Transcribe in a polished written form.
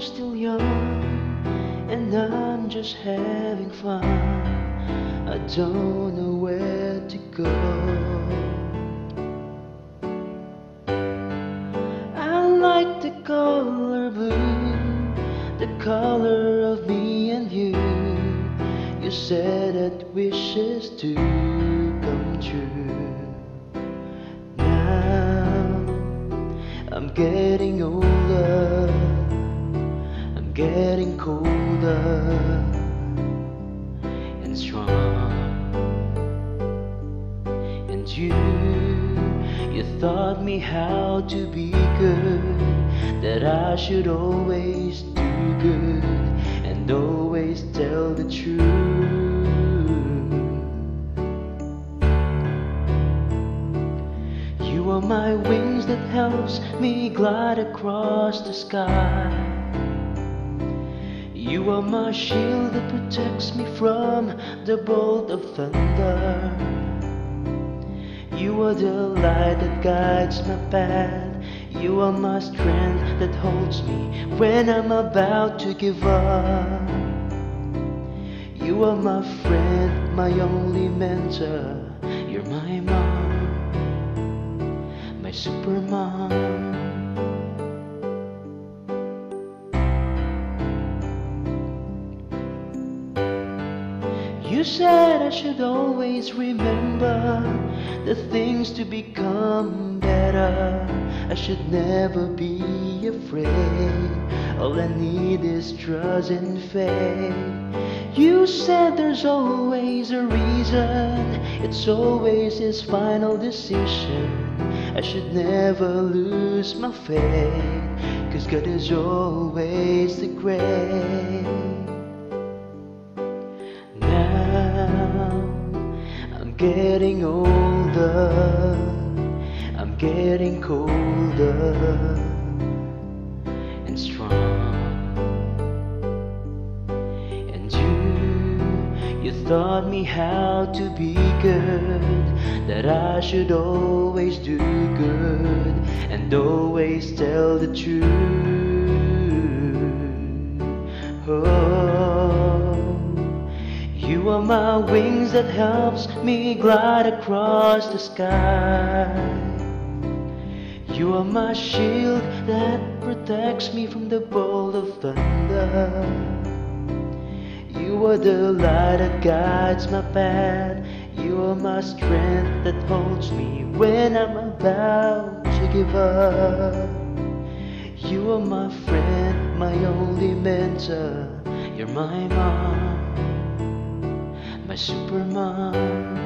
still young and I'm just having fun. I don't know where to go. I like the color blue, the color of me and you. You said that wishes do come true. Now I'm getting older, I'm getting colder and strong. And you taught me how to be good, that I should always do good and always tell the truth. You are my wings that helps me glide across the sky. You are my shield that protects me from the bolt of thunder. You are the light that guides my path. You are my strength that holds me when I'm about to give up. You are my friend, my only mentor. You're my mom, my super mom. You said I should always remember the things to become better. I should never be afraid. All I need is trust and faith. You said there's always a reason. It's always his final decision. I should never lose my faith, 'cause God is always the great. I'm getting older, I'm getting colder and strong. And you taught me how to be good, that I should always do good and always tell the truth. You are my wings that helps me glide across the sky. You are my shield that protects me from the bolt of thunder. You are the light that guides my path. You are my strength that holds me when I'm about to give up. You are my friend, my only mentor. You're my mom, my super mom.